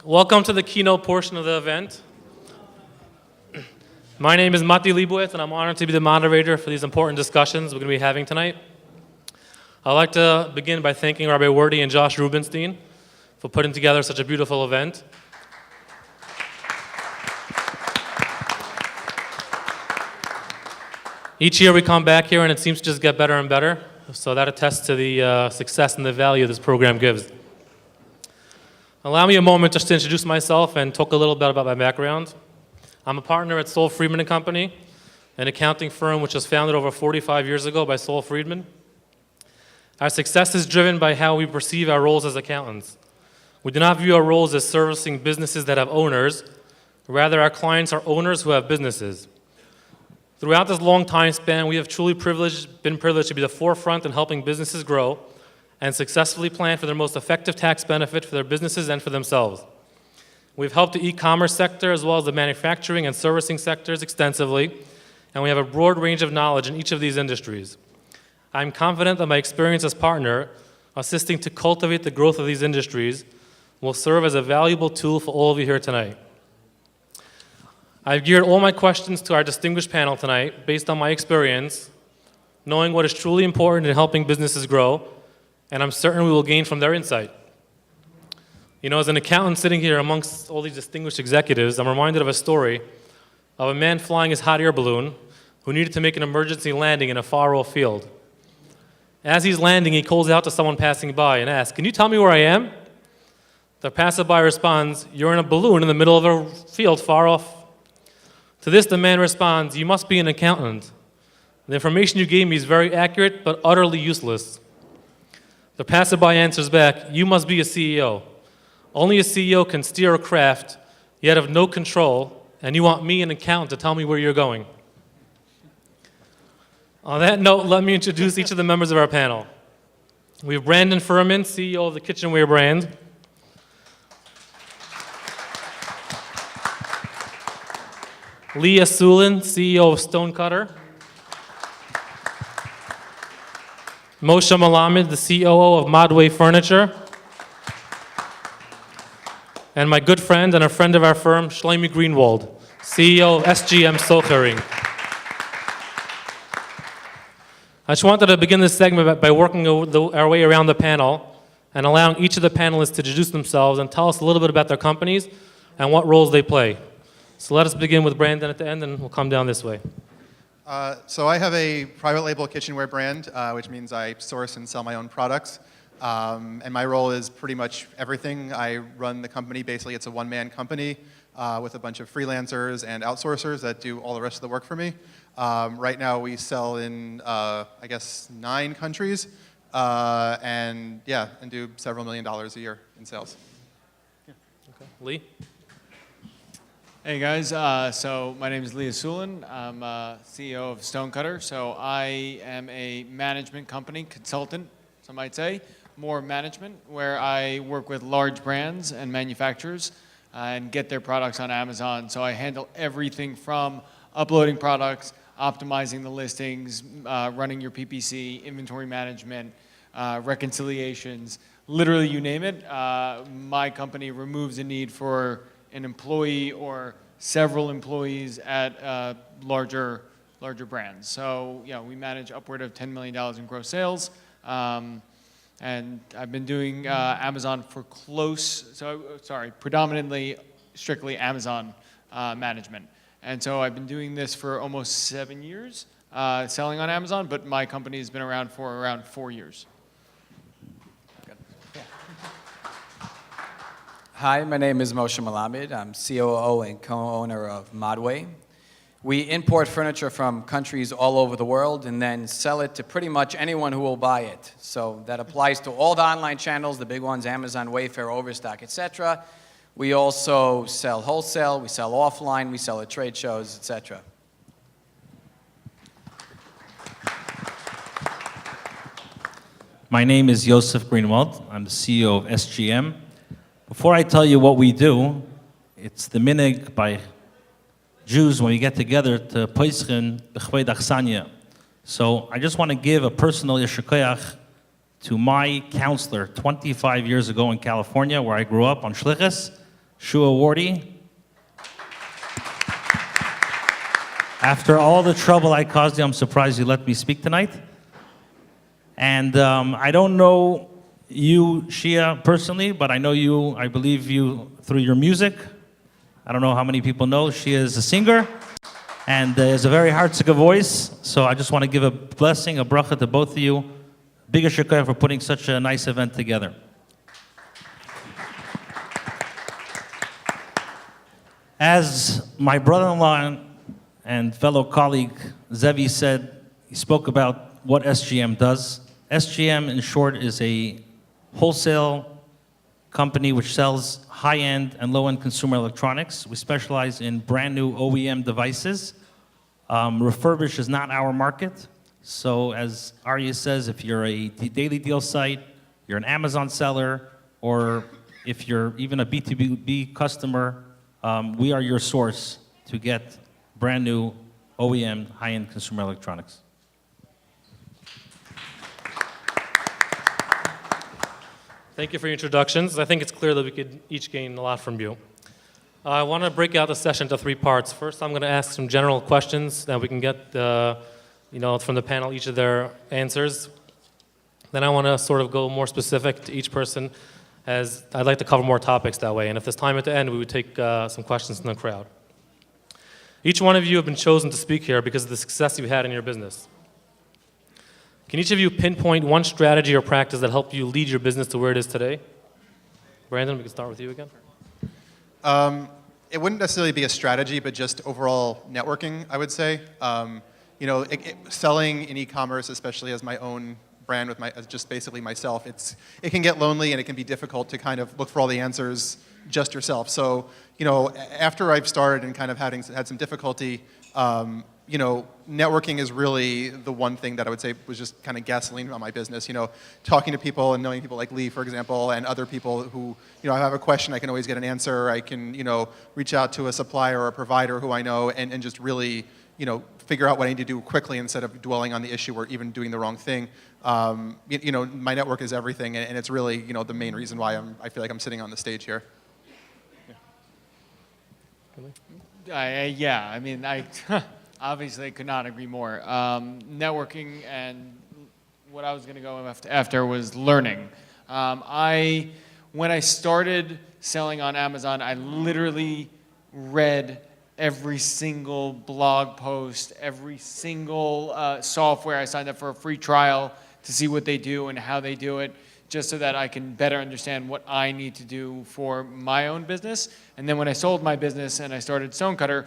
Welcome to the keynote portion of the event. My name is Mati Leibowitz, and I'm honored to be the moderator for these important discussions we're going to be having tonight. I'd like to begin by thanking Rabbi Wordy and Josh Rubinstein for putting together such a beautiful event. Each year we come back here and it seems to just get better and better, so that attests to the success and the value this program gives. Allow me a moment just to introduce myself and talk a little bit about my background. I'm a partner at Sol Friedman & Company, an accounting firm which was founded over 45 years ago by Sol Friedman. Our success is driven by how we perceive our roles as accountants. We do not view our roles as servicing businesses that have owners. Rather, our clients are owners who have businesses. Throughout this long time span, we have truly been privileged to be the forefront in helping businesses grow and successfully plan for their most effective tax benefit for their businesses and for themselves. We've helped the e-commerce sector as well as the manufacturing and servicing sectors extensively, and we have a broad range of knowledge in each of these industries. I'm confident that my experience as partner, assisting to cultivate the growth of these industries, will serve as a valuable tool for all of you here tonight. I've geared all my questions to our distinguished panel tonight based on my experience, knowing what is truly important in helping businesses grow, and I'm certain we will gain from their insight. You know, as an accountant sitting here amongst all these distinguished executives, I'm reminded of a story of a man flying his hot air balloon who needed to make an emergency landing in a far-off field. As he's landing, he calls out to someone passing by and asks, "Can you tell me where I am?" The passerby responds, "You're in a balloon in the middle of a field far off." To this, the man responds, "You must be an accountant. The information you gave me is very accurate, but utterly useless." The passerby answers back, "You must be a CEO. Only a CEO can steer a craft, yet have no control, and you want me, an accountant, to tell me where you're going." On that note, let me introduce each of the members of our panel. We have Brandon Furman, CEO of the Kitchenware brand. Leah Sulin, CEO of Stonecutter. Moshe Malamed, the COO of Modway Furniture. And my good friend and a friend of our firm, Shlomi Greenwald, CEO of SGM Sochering. I just wanted to begin this segment by working our way around the panel and allowing each of the panelists to introduce themselves and tell us a little bit about their companies and what roles they play. So let us begin with Brandon at the end, and we'll come down this way. So I have a private label kitchenware brand, which means I source and sell my own products. And my role is pretty much everything. I run the company. Basically, it's a one-man company with a bunch of freelancers and outsourcers that do all the rest of the work for me. Right now, we sell in, 9 countries, and do several $1 million a year in sales. Yeah. Okay. Lee? Hey guys, so my name is Leah Sulin. I'm CEO of Stonecutter. So I am a management company, consultant, some might say, more management, where I work with large brands and manufacturers and get their products on Amazon. So I handle everything from uploading products, optimizing the listings, running your PPC, inventory management, reconciliations, literally you name it. My company removes the need for an employee or several employees at larger brands. So we manage upward of $10 million in gross sales. And I've been doing Amazon for predominantly strictly Amazon management. And so I've been doing this for almost 7 years, selling on Amazon, but my company has been around for around 4 years. Hi, my name is Moshe Malamed. I'm COO and co-owner of Modway. We import furniture from countries all over the world and then sell it to pretty much anyone who will buy it. So that applies to all the online channels, the big ones, Amazon, Wayfair, Overstock, etc. We also sell wholesale, we sell offline, we sell at trade shows, etc. My name is Yosef Greenwald. I'm the CEO of SGM. Before I tell you what we do, it's the minhag by Jews when we get together to Poischen b'chvei d'achsanya. So I just want to give a personal yesher koach to my counselor 25 years ago in California, where I grew up on Shlichus, Shua Wardy. After all the trouble I caused you, I'm surprised you let me speak tonight. And I don't know you, Shia, personally, but I know you, I believe you through your music. I don't know how many people know. Shia is a singer and has a very heartsick voice. So I just want to give a blessing, a bracha to both of you. Big shukar for putting such a nice event together. As my brother-in-law and fellow colleague Zevi said, he spoke about what SGM does. SGM, in short, is a wholesale company which sells high-end and low-end consumer electronics. We specialize in brand new OEM devices. Refurbish is not our market. So as Arya says, if you're a daily deal site, you're an Amazon seller, or if you're even a B2B customer, we are your source to get brand new OEM high-end consumer electronics. Thank you for your introductions. I think it's clear that we could each gain a lot from you. I want to break out the session into 3 parts. First, I'm going to ask some general questions that we can get from the panel, each of their answers. Then I want to sort of go more specific to each person, as I'd like to cover more topics that way. And if there's time at the end, we would take some questions from the crowd. Each one of you have been chosen to speak here because of the success you've had in your business. Can each of you pinpoint one strategy or practice that helped you lead your business to where it is today? Brandon, we can start with you again. It wouldn't necessarily be a strategy, but just overall networking, I would say. Selling in e-commerce, especially as my own brand with as just basically myself, it can get lonely and it can be difficult to kind of look for all the answers just yourself. So, after I've started and kind of had some difficulty, networking is really the one thing that I would say was just kind of gasoline on my business. Talking to people and knowing people like Lee, for example, and other people who, I have a question, I can always get an answer. I can, reach out to a supplier or a provider who I know and just really, figure out what I need to do quickly instead of dwelling on the issue or even doing the wrong thing. My network is everything, and it's really, the main reason why I feel like I'm sitting on the stage here. I obviously could not agree more. Networking, and what I was going to go after was learning. When I started selling on Amazon, I literally read every single blog post, every single software. I signed up for a free trial to see what they do and how they do it, just so that I can better understand what I need to do for my own business. And then when I sold my business and I started Stonecutter,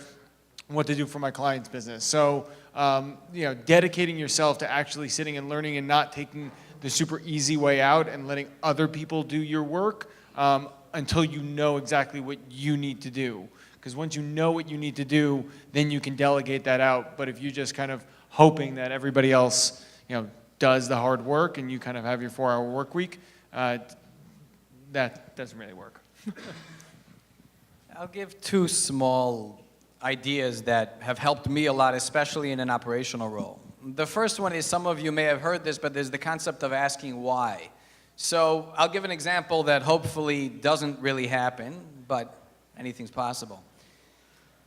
what to do for my client's business. So, dedicating yourself to actually sitting and learning and not taking the super easy way out and letting other people do your work until you know exactly what you need to do. Because once you know what you need to do, then you can delegate that out. But if you're just kind of hoping that everybody else, does the hard work and you kind of have your 4-hour work week, that doesn't really work. I'll give 2 small ideas that have helped me a lot, especially in an operational role. The first one is, some of you may have heard this, but there's the concept of asking why. So I'll give an example that hopefully doesn't really happen, but anything's possible.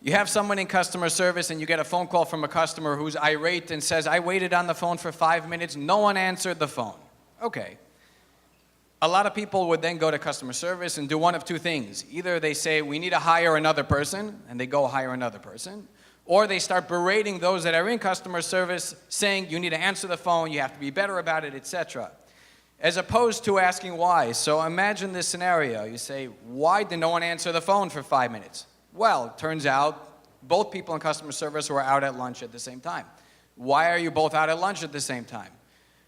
You have someone in customer service and you get a phone call from a customer who's irate and says, I waited on the phone for 5 minutes, no one answered the phone. Okay. A lot of people would then go to customer service and do one of 2 things. Either they say, we need to hire another person, and they go hire another person, or they start berating those that are in customer service, saying, you need to answer the phone, you have to be better about it, etc. As opposed to asking why. So imagine this scenario. You say, why did no one answer the phone for 5 minutes? Well, it turns out both people in customer service were out at lunch at the same time. Why are you both out at lunch at the same time?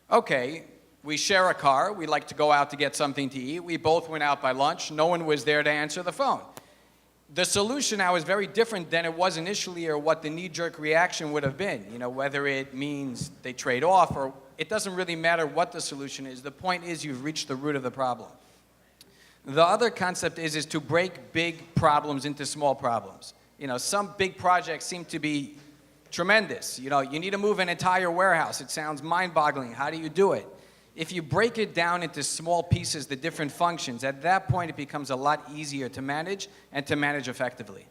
Okay, we share a car. We like to go out to get something to eat. We both went out by lunch. No one was there to answer the phone. The solution now is very different than it was initially, or what the knee-jerk reaction would have been. Whether it means they trade off, or it doesn't really matter what the solution is. The point is you've reached the root of the problem. The other concept is to break big problems into small problems. Some big projects seem to be tremendous. You need to move an entire warehouse. It sounds mind-boggling. How do you do it? If you break it down into small pieces, the different functions, at that point it becomes a lot easier to manage and to manage effectively.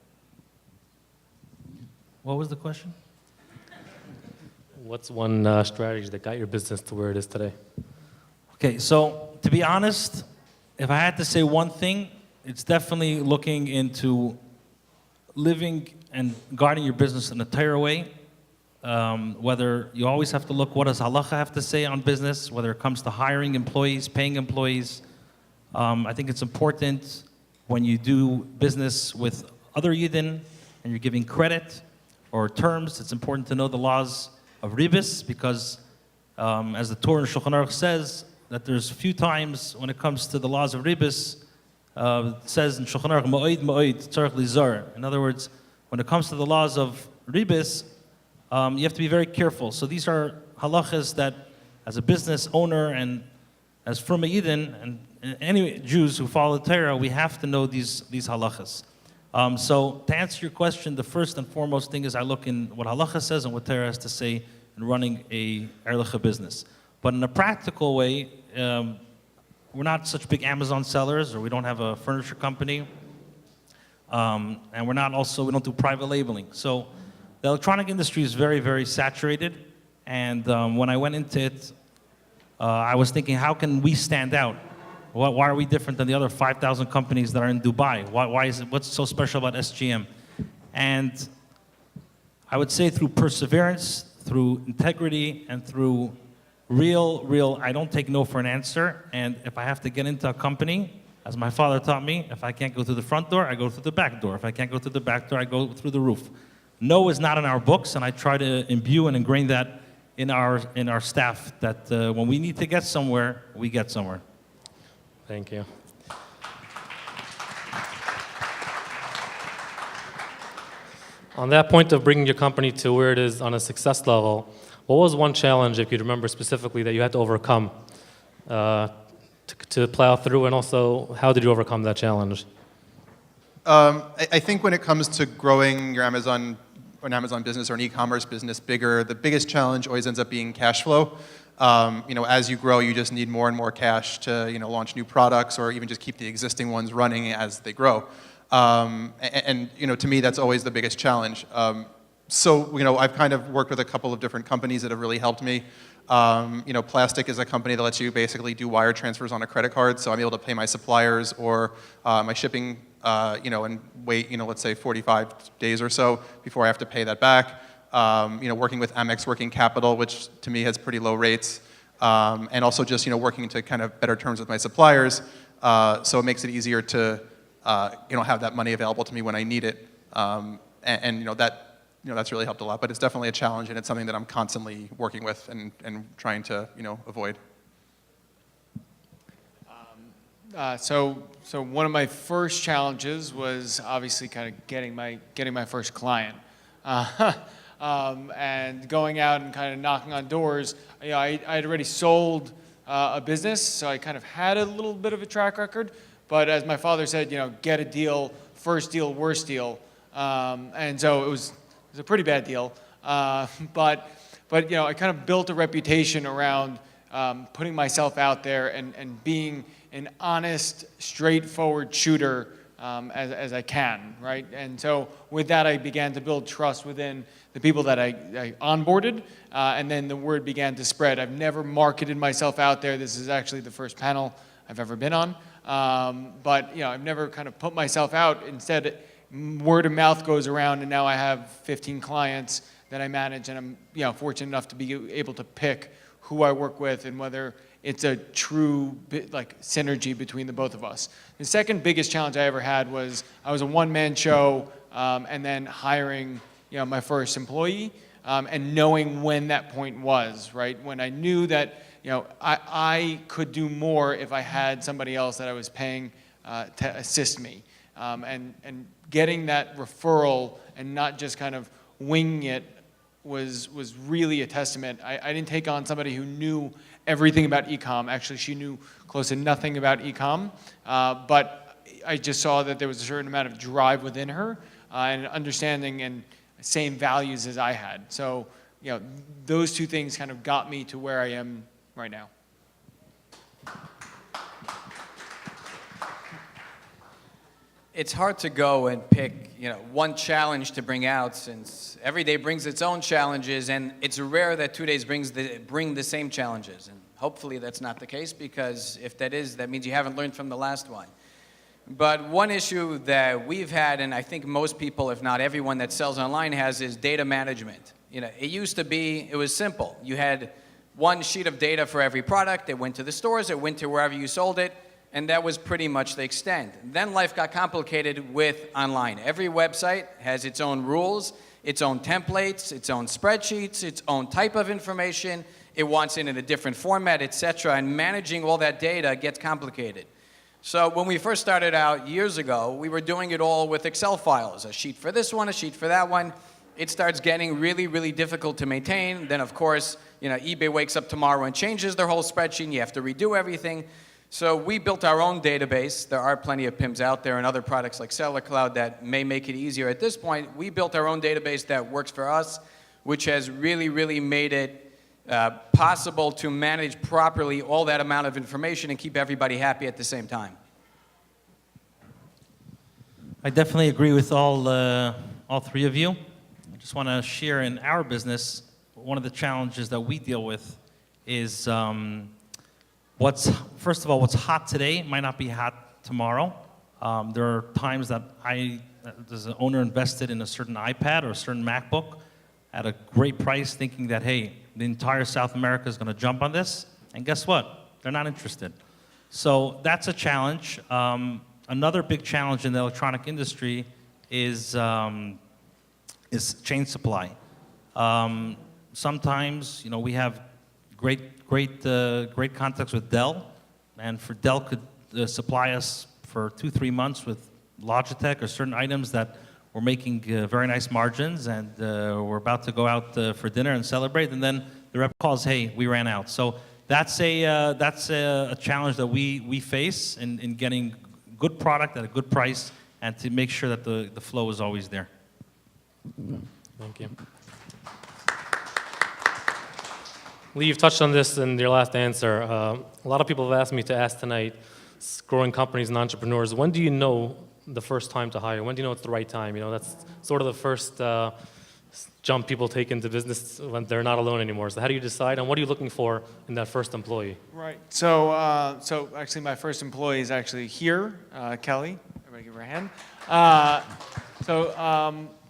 What was the question? What's one strategy that got your business to where it is today? Okay, so to be honest, if I had to say one thing, it's definitely looking into living and guarding your business in a Torah way. Whether you always have to look, what does halacha have to say on business, whether it comes to hiring employees, paying employees. I think it's important when you do business with other Yidden and you're giving credit or terms, it's important to know the laws of ribis, because as the Torah in Shulchan Aruch says, that there's few times when it comes to the laws of ribis, it says in Shulchan Aruch, ma'oid ma'oid tzarich lizar. In other words, when it comes to the laws of ribis, you have to be very careful. So these are halachas that, as a business owner and as from a Yidden and any Jews who follow the Torah, we have to know these halachas. So to answer your question, the first and foremost thing is I look in what halacha says and what Torah has to say in running a erlicha business. But in a practical way, we're not such big Amazon sellers, or we don't have a furniture company, and we don't do private labeling. So the electronic industry is very, very saturated, and when I went into it, I was thinking, how can we stand out? Why are we different than the other 5,000 companies that are in Dubai? What's so special about SGM? And I would say through perseverance, through integrity, and through real, I don't take no for an answer. And if I have to get into a company, as my father taught me, if I can't go through the front door, I go through the back door. If I can't go through the back door, I go through the roof. No is not in our books, and I try to imbue and ingrain that in our staff, that when we need to get somewhere, we get somewhere. Thank you. On that point of bringing your company to where it is on a success level, what was one challenge, if you remember specifically, that you had to overcome to plow through, and also how did you overcome that challenge? I think when it comes to growing your Amazon business or an e-commerce business bigger, the biggest challenge always ends up being cash flow. As you grow, you just need more and more cash to launch new products, or even just keep the existing ones running as they grow. To me, that's always the biggest challenge. I've kind of worked with a couple of different companies that have really helped me. Plastic is a company that lets you basically do wire transfers on a credit card, so I'm able to pay my suppliers or my shipping, and wait, let's say 45 days or so before I have to pay that back. Working with Amex Working Capital, which to me has pretty low rates, and also just working to kind of better terms with my suppliers, so it makes it easier to have that money available to me when I need it, that's really helped a lot. But it's definitely a challenge, and it's something that I'm constantly working with and trying to avoid. So one of my first challenges was obviously kind of getting my first client. And going out and kind of knocking on doors. I had already sold a business, so I kind of had a little bit of a track record. But as my father said, get a deal, first deal, worst deal. And so it was a pretty bad deal. But I kind of built a reputation around putting myself out there and being an honest, straightforward shooter as I can, right? And so with that, I began to build trust within the people that I onboarded, and then the word began to spread. I've never marketed myself out there. This is actually the first panel I've ever been on. But I've never kind of put myself out. Instead, word of mouth goes around, and now I have 15 clients that I manage, and I'm fortunate enough to be able to pick who I work with and whether it's a true synergy between the both of us. The second biggest challenge I ever had was I was a one-man show, and then hiring my first employee, and knowing when that point was, right? When I knew that I could do more if I had somebody else that I was paying to assist me, and getting that referral and not just kind of winging it was really a testament. I didn't take on somebody who knew everything about e-com. Actually, she knew close to nothing about e-com, but I just saw that there was a certain amount of drive within her, and understanding and same values as I had. So, those two things kind of got me to where I am right now. it's hard to go and pick, one challenge to bring out, since every day brings its own challenges, and it's rare that 2 days bring the same challenges. And hopefully that's not the case, because if that is, that means you haven't learned from the last one. But one issue that we've had, and I think most people, if not everyone that sells online has, is data management. It used to be, it was simple. You had one sheet of data for every product. It went to the stores, it went to wherever you sold it, and that was pretty much the extent. Then life got complicated with online. Every website has its own rules, its own templates, its own spreadsheets, its own type of information. It wants it in a different format, etc. And managing all that data gets complicated. So when we first started out years ago, we were doing it all with Excel files, a sheet for this one, a sheet for that one. It starts getting really, really difficult to maintain. Then, of course, eBay wakes up tomorrow and changes their whole spreadsheet, and you have to redo everything. So we built our own database. There are plenty of PIMs out there and other products like Seller Cloud that may make it easier. At this point, we built our own database that works for us, which has really, really made it possible to manage properly all that amount of information and keep everybody happy at the same time. I definitely agree with all three of you. I just want to share in our business, one of the challenges that we deal with is first of all, what's hot today might not be hot tomorrow. There are times that as an owner, invested in a certain iPad or a certain MacBook at a great price, thinking that, hey, the entire South America is going to jump on this, and guess what? They're not interested. So that's a challenge. Another big challenge in the electronic industry is chain supply. Sometimes, we have great contacts with Dell, and for Dell could supply us for 2-3 months with Logitech or certain items that we're making very nice margins, and we're about to go out for dinner and celebrate, and then the rep calls, hey, we ran out. So that's a challenge that we face in getting good product at a good price, and to make sure that the flow is always there. Thank you. Lee, you've touched on this in your last answer. A lot of people have asked me to ask tonight, growing companies and entrepreneurs, when do you know the first time to hire? When do you know it's the right time? That's sort of the first jump people take into business when they're not alone anymore. So how do you decide, and what are you looking for in that first employee? Right. So actually, my first employee is actually here, Kelly. Everybody give her a hand.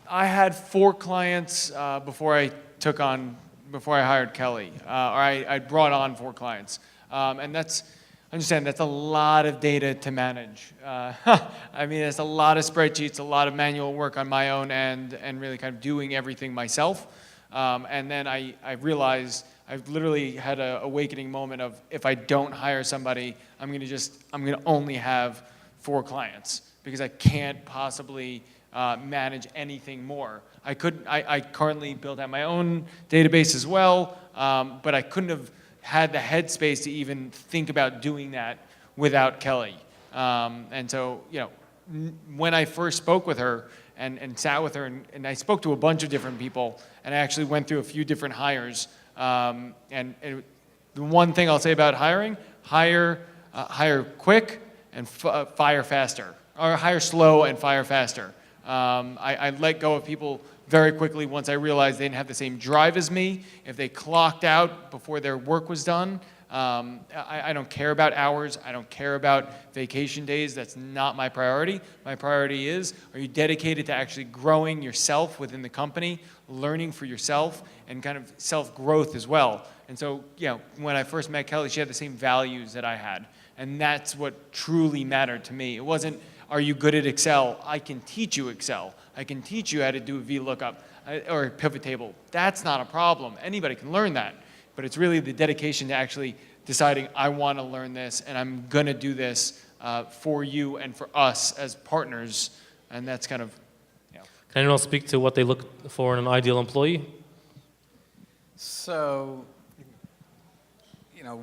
I had 4 clients before I hired Kelly, or I brought on 4 clients, and understand that's a lot of data to manage. I mean, it's a lot of spreadsheets, a lot of manual work on my own end, and really kind of doing everything myself. And then I realized I've literally had an awakening moment of, if I don't hire somebody, I'm gonna only have 4 clients, because I can't possibly manage anything more. I currently built out my own database as well, but I couldn't have had the headspace to even think about doing that without Kelly. And so, when I first spoke with her and sat with her, and I spoke to a bunch of different people, and I actually went through a few different hires. The one thing I'll say about hiring, hire quick and fire faster, or hire slow and fire faster. I let go of people very quickly once I realized they didn't have the same drive as me. If they clocked out before their work was done, I don't care about hours. I don't care about vacation days. That's not my priority. My priority is, are you dedicated to actually growing yourself within the company, learning for yourself, and kind of self-growth as well. And so, when I first met Kelly, she had the same values that I had. And that's what truly mattered to me. It wasn't, are you good at Excel? I can teach you Excel. I can teach you how to do a VLOOKUP or a pivot table. That's not a problem. Anybody can learn that. But it's really the dedication to actually deciding, I want to learn this, and I'm going to do this for you and for us as partners. And that's kind of, Can anyone else speak to what they look for in an ideal employee? So,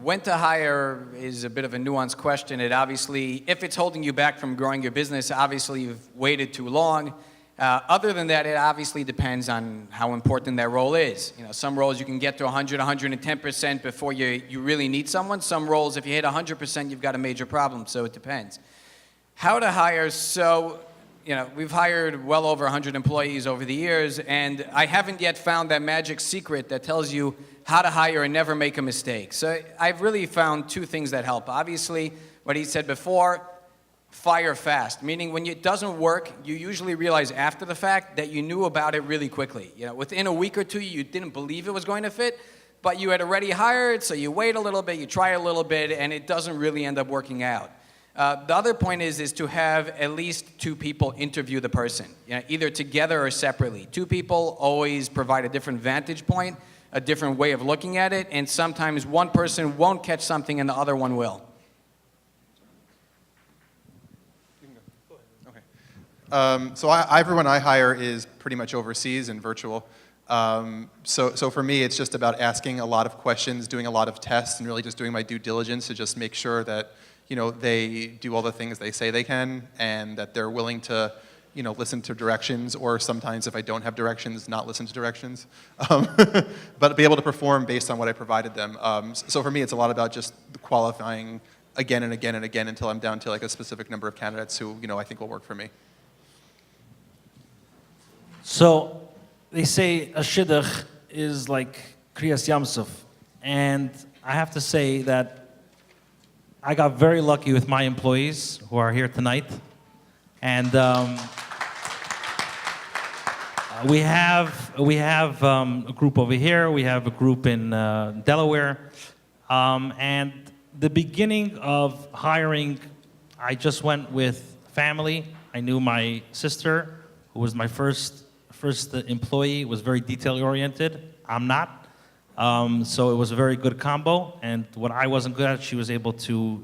when to hire is a bit of a nuanced question. It obviously, if it's holding you back from growing your business, obviously you've waited too long. Other than that, it obviously depends on how important that role is. Some roles you can get to 100, 110% before you really need someone. Some roles, if you hit 100%, you've got a major problem, so it depends. How to hire, so we've hired well over 100 employees over the years, and I haven't yet found that magic secret that tells you how to hire and never make a mistake. So I've really found two things that help. Obviously, what he said before, fire fast, meaning when it doesn't work, you usually realize after the fact that you knew about it really quickly. Within a week or two, you didn't believe it was going to fit, but you had already hired, so you wait a little bit, you try a little bit, and it doesn't really end up working out. The other point is to have at least two people interview the person, either together or separately. Two people always provide a different vantage point, a different way of looking at it, and sometimes one person won't catch something and the other one will. So everyone I hire is pretty much overseas and virtual. So for me, it's just about asking a lot of questions, doing a lot of tests, and really just doing my due diligence to just make sure that they do all the things they say they can, and that they're willing to listen to directions, or sometimes if I don't have directions, not listen to directions, but be able to perform based on what I provided them. So for me, it's a lot about just qualifying again and again and again until I'm down to like a specific number of candidates who I think will work for me. So they say a shidduch is like Kriyas Yamsuf, and I have to say that I got very lucky with my employees who are here tonight, and we have a group over here, we have a group in Delaware, and the beginning of hiring, I just went with family. I knew my sister, who was my first employee, was very detail-oriented. I'm not. So it was a very good combo, and what I wasn't good at, she was able to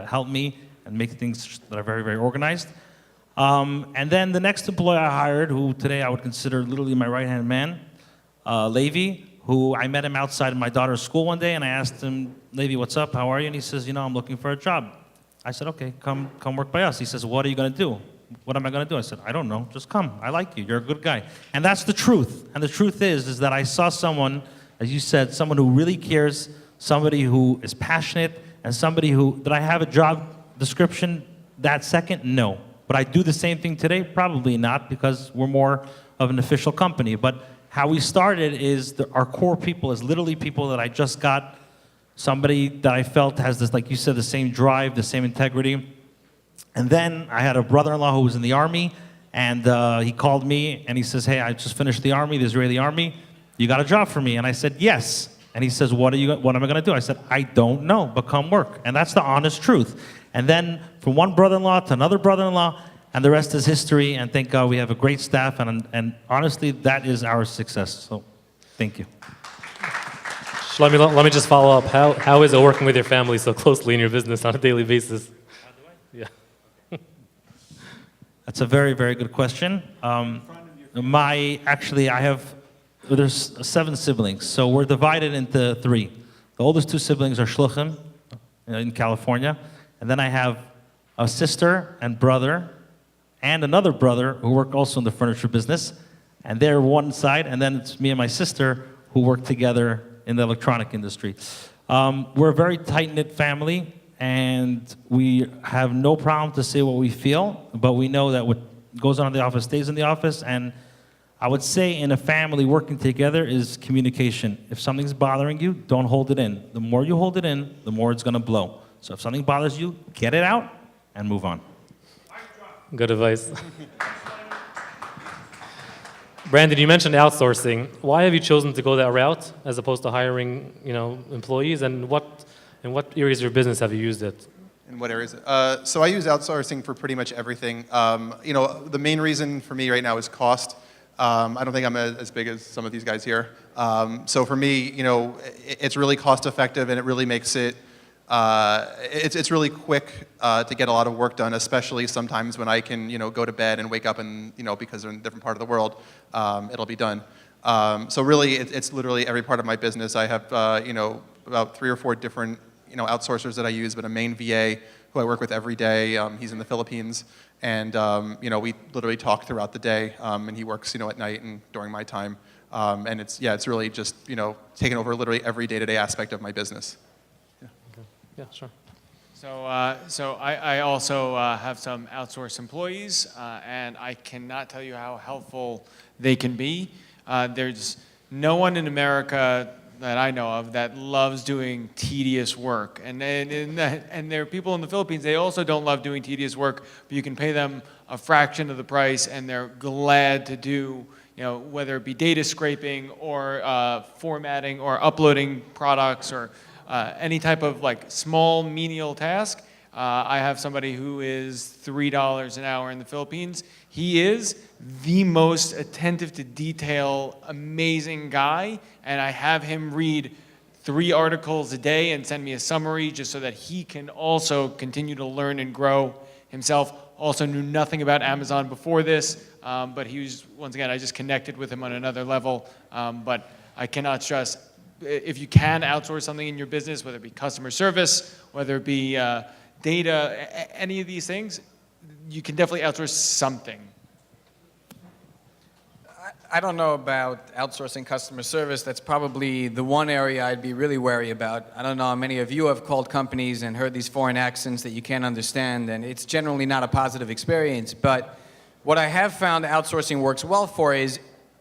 help me and make things that are very, very organized. And then the next employee I hired, who today I would consider literally my right-hand man, Levi, who I met him outside of my daughter's school one day, and I asked him, Levi, what's up, how are you? And he says, I'm looking for a job. I said, okay, come work by us. He says, what are you gonna do? What am I going to do? I said, I don't know. Just come. I like you. You're a good guy. And that's the truth. And the truth is that I saw someone, as you said, someone who really cares, somebody who is passionate, and somebody did I have a job description that second? No. But I do the same thing today? Probably not, because we're more of an official company. But how we started is our core people is literally people that I just got, somebody that I felt has this, like you said, the same drive, the same integrity. And then I had a brother-in-law who was in the army, and he called me, and he says, hey, I just finished the army, the Israeli army. You got a job for me? And I said, yes. And he says, what am I going to do? I said, I don't know, but come work. And that's the honest truth. And then from one brother-in-law to another brother-in-law, and the rest is history, and thank God we have a great staff, and honestly, that is our success. So thank you. Let me just follow up. How is it working with your family so closely in your business on a daily basis? Yeah. That's a very, very good question. There's 7 siblings, so we're divided into 3. The oldest 2 siblings are shluchim in California, and then I have a sister and brother, and another brother who work also in the furniture business, and they're one side, and then it's me and my sister who work together in the electronic industry. We're a very tight-knit family, and we have no problem to say what we feel, but we know that what goes on in the office stays in the office, and I would say in a family working together is communication. If something's bothering you, don't hold it in. The more you hold it in, the more it's gonna blow. So if something bothers you, get it out and move on. Good advice. Brandon, you mentioned outsourcing. Why have you chosen to go that route as opposed to hiring, employees? And in what areas of your business have you used it? In what areas? So I use outsourcing for pretty much everything. The main reason for me right now is cost. I don't think I'm as big as some of these guys here. So for me, it's really cost effective, and it really makes it, it's really quick to get a lot of work done, especially sometimes when I can, go to bed and wake up and, because they're in a different part of the world, it'll be done. So really, it's literally every part of my business. I have, about 3 or 4 different, outsourcers that I use, but a main VA who I work with every day. He's in the Philippines, and we literally talk throughout the day, and he works, at night and during my time. And it's really just, taking over literally every day-to-day aspect of my business. Yeah, sure. So I also have some outsourced employees, and I cannot tell you how helpful they can be. There's no one in America that I know of that loves doing tedious work. And there are people in the Philippines, they also don't love doing tedious work, but you can pay them a fraction of the price, and they're glad to do, whether it be data scraping or formatting or uploading products or any type of small menial task. I have somebody who is $3 an hour in the Philippines. He is the most attentive to detail, amazing guy, and I have him read 3 articles a day and send me a summary just so that he can also continue to learn and grow himself. Also knew nothing about Amazon before this, but he was, once again, I just connected with him on another level. But I cannot stress, if you can outsource something in your business, whether it be customer service, whether it be data, any of these things, you can definitely outsource something. I don't know about outsourcing customer service. That's probably the one area I'd be really wary about. I don't know how many of you have called companies and heard these foreign accents that you can't understand, and it's generally not a positive experience. But what I have found outsourcing works well for is,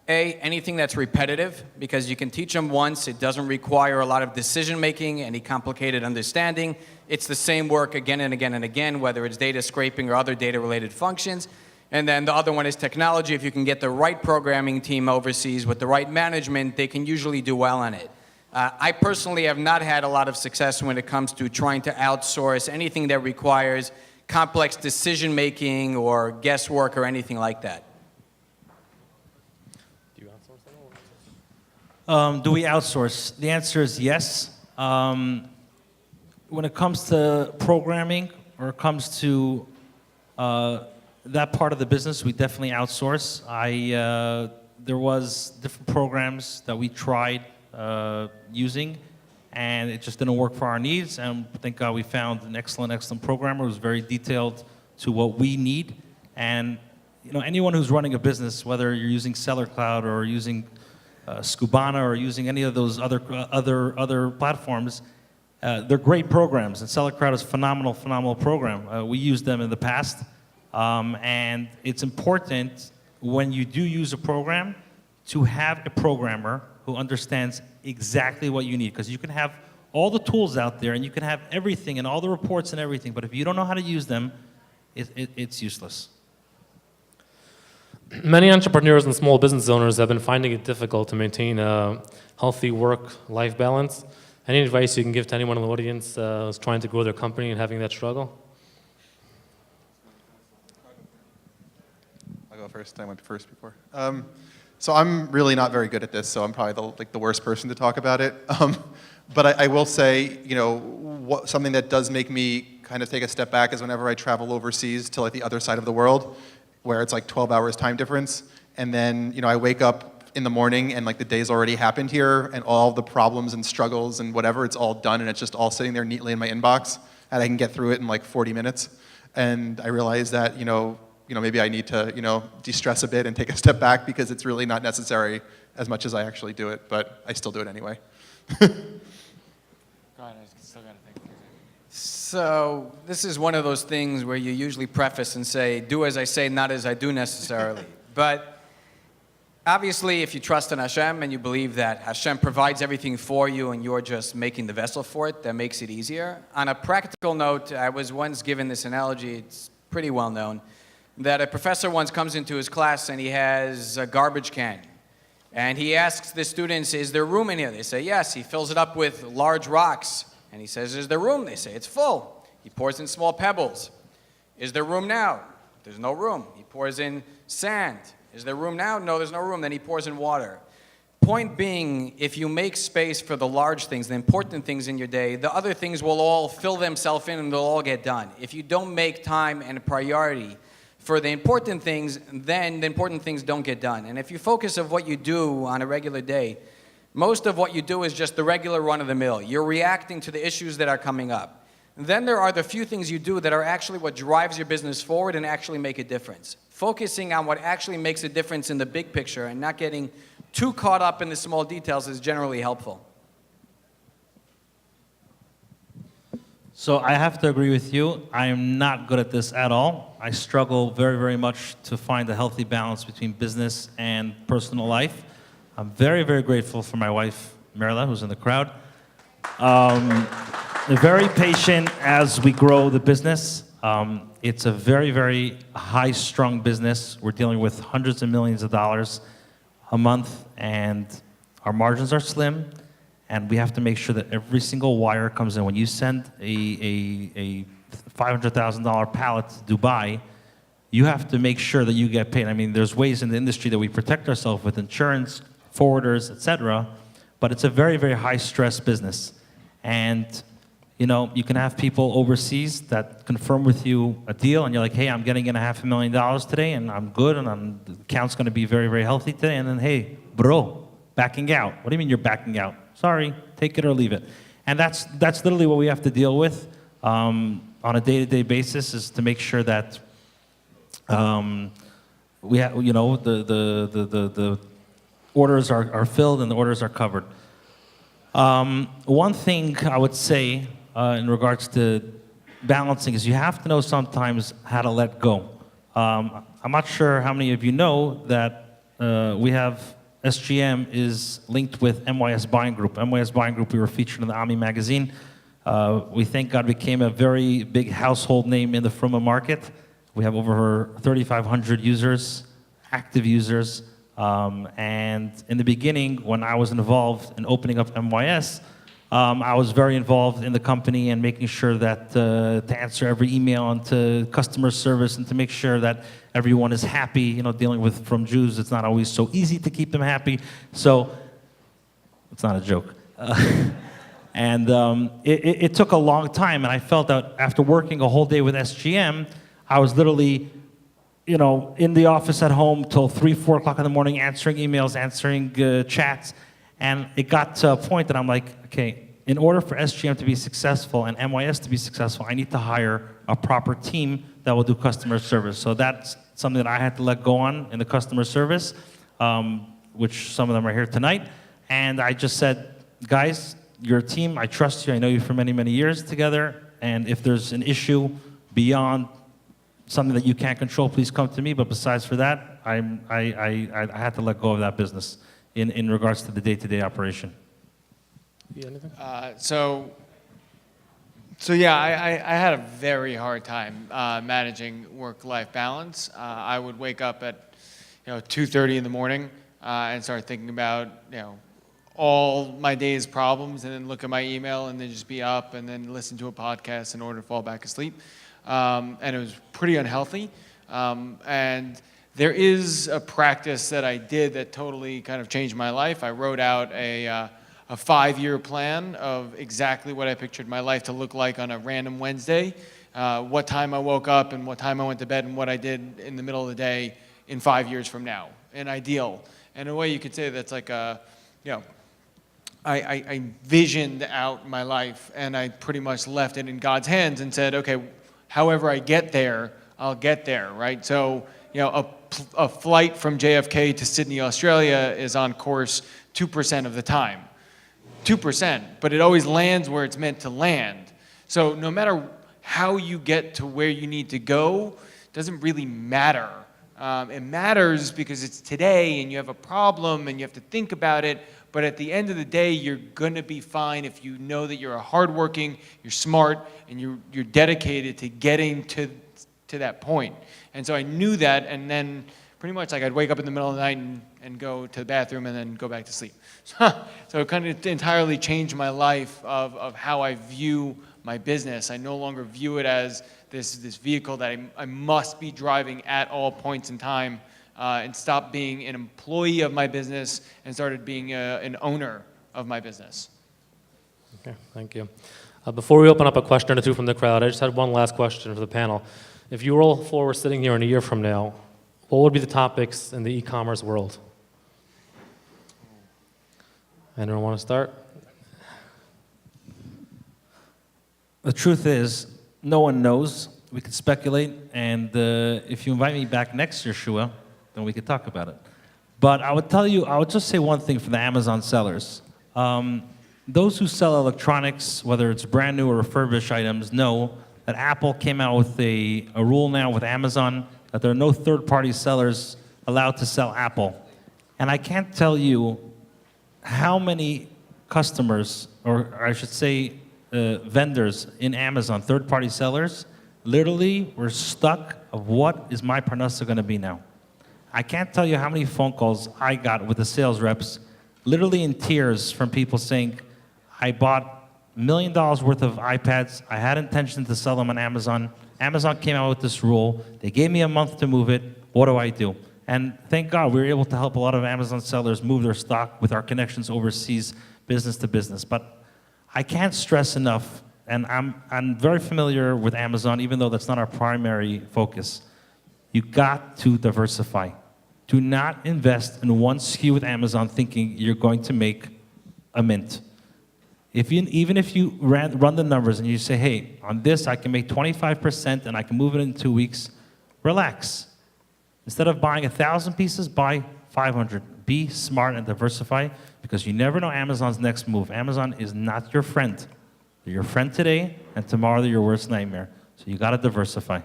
A, anything that's repetitive, because you can teach them once. It doesn't require a lot of decision-making, any complicated understanding. It's the same work again and again and again, whether it's data scraping or other data-related functions. And then the other one is technology. If you can get the right programming team overseas with the right management, they can usually do well on it. I personally have not had a lot of success when it comes to trying to outsource anything that requires complex decision-making or guesswork or anything like that. Do we outsource? The answer is yes. When it comes to programming or it comes to that part of the business, we definitely outsource. There was different programs that we tried using, and it just didn't work for our needs. And thank God we found an excellent programmer who's very detailed to what we need. And anyone who's running a business, whether you're using Seller Cloud or using Scubana or using any of those other platforms, they're great programs. And Seller Cloud is a phenomenal program. We used them in the past. And it's important when you do use a program to have a programmer who understands exactly what you need. Because you can have all the tools out there and you can have everything and all the reports and everything, but if you don't know how to use them, it's useless. Many entrepreneurs and small business owners have been finding it difficult to maintain a healthy work-life balance. Any advice you can give to anyone in the audience who's trying to grow their company and having that struggle? I'll go first. I went first before. So I'm really not very good at this, so I'm probably the worst person to talk about it. But I will say, something that does make me kind of take a step back is whenever I travel overseas to the other side of the world, where it's 12 hours time difference, and then I wake up in the morning and the day's already happened here, and all the problems and struggles and whatever, it's all done, and it's just all sitting there neatly in my inbox, and I can get through it in 40 minutes. And I realize that maybe I need to de-stress a bit and take a step back because it's really not necessary as much as I actually do it, but I still do it anyway. Go ahead, I still got to think. So this is one of those things where you usually preface and say, do as I say, not as I do necessarily. But obviously, if you trust in Hashem and you believe that Hashem provides everything for you and you're just making the vessel for it, that makes it easier. On a practical note, I was once given this analogy, it's pretty well known, that a professor once comes into his class and he has a garbage can. And he asks the students, is there room in here? They say, yes. He fills it up with large rocks. And he says, is there room? They say, it's full. He pours in small pebbles. Is there room now? There's no room. He pours in sand. Is there room now? No, there's no room. Then he pours in water. Point being, if you make space for the large things, the important things in your day, the other things will all fill themselves in and they'll all get done. If you don't make time and a priority for the important things, then the important things don't get done. And if you focus on what you do on a regular day, most of what you do is just the regular run-of-the-mill. You're reacting to the issues that are coming up. And then there are the few things you do that are actually what drives your business forward and actually make a difference. Focusing on what actually makes a difference in the big picture and not getting too caught up in the small details is generally helpful. So I have to agree with you. I am not good at this at all. I struggle very, very much to find a healthy balance between business and personal life. I'm very, very grateful for my wife, Marla, who's in the crowd. Very patient as we grow the business. It's a very, very high-strung business. We're dealing with hundreds of millions of dollars a month, and our margins are slim, and we have to make sure that every single wire comes in. When you send a $500,000 pallet to Dubai, you have to make sure that you get paid. I mean, there's ways in the industry that we protect ourselves with insurance, forwarders, etc., but it's a very, very high-stress business. And you know, you can have people overseas that confirm with you a deal, and you're like, hey, I'm getting in $500,000 today, and I'm good, and the account's going to be very, very healthy today. And then, hey, bro, backing out. What do you mean you're backing out? Sorry, take it or leave it. And that's literally what we have to deal with on a day-to-day basis, is to make sure that we have, you know, the orders are filled and the orders are covered. One thing I would say in regards to balancing is you have to know sometimes how to let go. I'm not sure how many of you know that we have SGM is linked with MYS Buying Group. MYS Buying Group, we were featured in the AMI magazine. We thank God became a very big household name in the Fruma market. We have over 3,500 users, active users. And in the beginning, when I was involved in opening up MYS, I was very involved in the company and making sure that to answer every email and to customer service and to make sure that everyone is happy. You know, dealing with from Jews, it's not always so easy to keep them happy. So it's not a joke. And it took a long time, and I felt that after working a whole day with SGM, I was literally, you know, in the office at home till 3, 4 o'clock in the morning, answering emails, answering chats. And it got to a point that I'm like, okay, in order for SGM to be successful and MYS to be successful, I need to hire a proper team that will do customer service. So that's something that I had to let go on in the customer service, which some of them are here tonight. And I just said, guys, you're a team. I trust you. I know you for many, many years together. And if there's an issue beyond something that you can't control, please come to me. But besides for that, I had to let go of that business in regards to the day-to-day operation. Anything? So yeah, I had a very hard time managing work-life balance. I would wake up at 2:30 in the morning and start thinking about all my day's problems, and then look at my email, and then just be up, and then listen to a podcast in order to fall back asleep. And it was pretty unhealthy. And there is a practice that I did that totally kind of changed my life. I wrote out a 5-year plan of exactly what I pictured my life to look like on a random Wednesday, what time I woke up and what time I went to bed, and what I did in the middle of the day in 5 years from now, an ideal. And in a way you could say that's like I visioned out my life, and I pretty much left it in God's hands and said, okay, however I get there, I'll get there, right? So, a flight from JFK to Sydney, Australia is on course 2% of the time. 2%, but it always lands where it's meant to land. So no matter how you get to where you need to go, doesn't really matter. It matters because it's today and you have a problem and you have to think about it, but at the end of the day, you're gonna be fine if you know that you're hardworking, you're smart, and you're dedicated to getting to that point. And so I knew that, and then pretty much like I'd wake up in the middle of the night and go to the bathroom and then go back to sleep. So it kind of entirely changed my life of how I view my business. I no longer view it as this vehicle that I must be driving at all points in time, and stopped being an employee of my business and started being an owner of my business. Okay, thank you. Before we open up a question or two from the crowd, I just had one last question for the panel. If you all four were sitting here in a year from now, what would be the topics in the e-commerce world? Anyone want to start? The truth is, no one knows. We could speculate, and if you invite me back next year, Shua, then we could talk about it. But I would just say one thing for the Amazon sellers. those who sell electronics, whether it's brand new or refurbished items, know that Apple came out with a rule now with Amazon that there are no third-party sellers allowed to sell Apple. And I can't tell you how many customers, or I should say vendors in Amazon, third-party sellers, literally were stuck of what is my Parnassa going to be now. I can't tell you how many phone calls I got with the sales reps, literally in tears from people saying, I bought $1 million worth of iPads. I had intention to sell them on Amazon. Amazon came out with this rule. They gave me a month to move it. What do I do? And thank God we were able to help a lot of Amazon sellers move their stock with our connections overseas, business to business. But I can't stress enough, and I'm very familiar with Amazon, even though that's not our primary focus. You got to diversify. Do not invest in one SKU with Amazon thinking you're going to make a mint. Even if you run the numbers and you say, hey, on this I can make 25% and I can move it in 2 weeks, relax. Instead of buying 1,000 pieces, buy 500. Be smart and diversify, because you never know Amazon's next move. Amazon is not your friend. They're your friend today, and tomorrow they're your worst nightmare. So you got to diversify.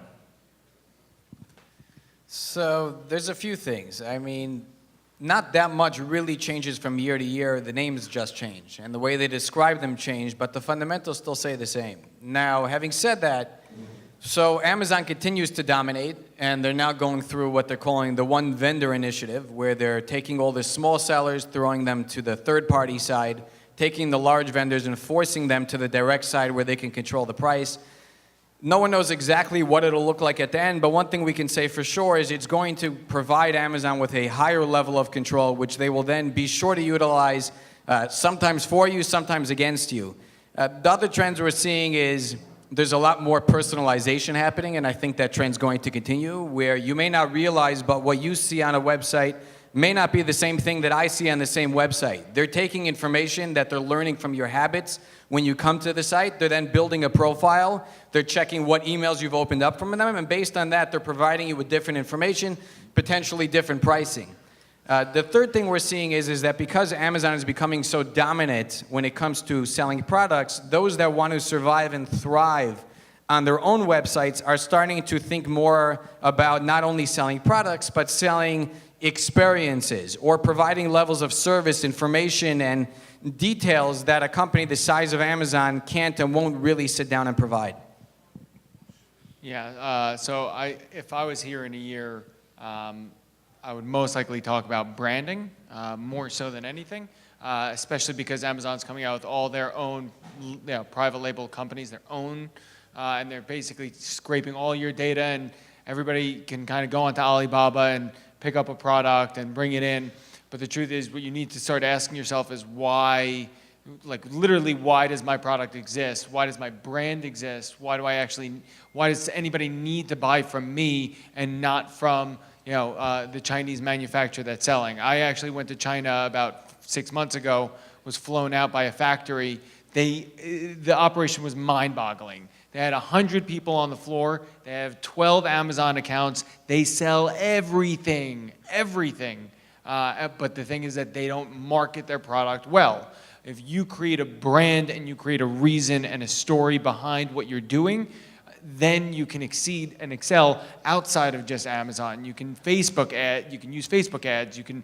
So there's a few things. I mean, not that much really changes from year to year. The names just change, and the way they describe them change, but the fundamentals still say the same. Now, having said that, so Amazon continues to dominate, and they're now going through what they're calling the one vendor initiative, where they're taking all the small sellers, throwing them to the third-party side, taking the large vendors and forcing them to the direct side where they can control the price. No one knows exactly what it'll look like at the end, but one thing we can say for sure is it's going to provide Amazon with a higher level of control, which they will then be sure to utilize, sometimes for you, sometimes against you. The other trends we're seeing is there's a lot more personalization happening, and I think that trend's going to continue, where you may not realize, but what you see on a website may not be the same thing that I see on the same website. They're taking information that they're learning from your habits when you come to the site. They're then building a profile. They're checking what emails you've opened up from them, and based on that, they're providing you with different information, potentially different pricing. The third thing we're seeing is that because Amazon is becoming so dominant when it comes to selling products, those that want to survive and thrive on their own websites are starting to think more about not only selling products, but selling experiences or providing levels of service, information, and details that a company the size of Amazon can't and won't really sit down and provide. Yeah, so if I was here in a year, I would most likely talk about branding more so than anything, especially because Amazon's coming out with all their own private label companies, their own, and they're basically scraping all your data, and everybody can kind of go onto Alibaba and pick up a product and bring it in. But the truth is, what you need to start asking yourself is why, like literally, why does my product exist? Why does my brand exist? Why does anybody need to buy from me and not from the Chinese manufacturer that's selling? I actually went to China about 6 months ago, was flown out by a factory. The operation was mind-boggling. They had 100 people on the floor. They have 12 Amazon accounts. They sell everything. But the thing is that they don't market their product well. If you create a brand and you create a reason and a story behind what you're doing, then you can exceed and excel outside of just Amazon. You can use Facebook ads, you can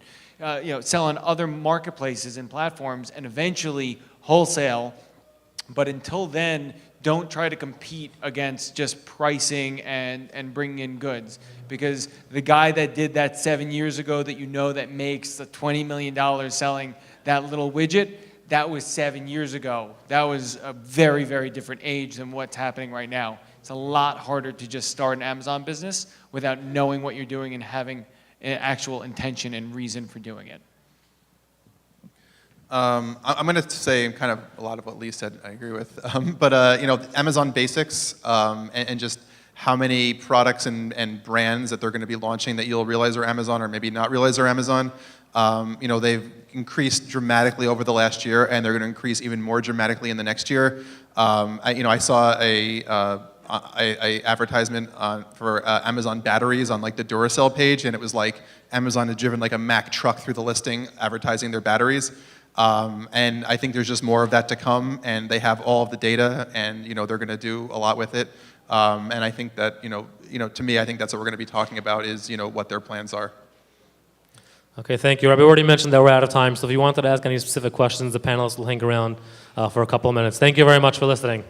sell on other marketplaces and platforms, and eventually wholesale. But until then, don't try to compete against just pricing and bringing in goods, because the guy that did that 7 years ago that makes the $20 million selling that little widget, that was 7 years ago. That was a very, very different age than what's happening right now. It's a lot harder to just start an Amazon business without knowing what you're doing and having an actual intention and reason for doing it. I'm going to say kind of a lot of what Lee said I agree with. But Amazon Basics and just how many products and brands that they're going to be launching that you'll realize are Amazon or maybe not realize are Amazon. They've increased dramatically over the last year, and they're going to increase even more dramatically in the next year. I saw a advertisement for Amazon batteries on like the Duracell page, and it was like Amazon had driven like a Mack truck through the listing advertising their batteries. And I think there's just more of that to come, and they have all of the data, and they're going to do a lot with it. And I think that to me, I think that's what we're going to be talking about is what their plans are. Okay, thank you, Rob. We already mentioned that we're out of time, so if you wanted to ask any specific questions, the panelists will hang around for a couple of minutes. Thank you very much for listening.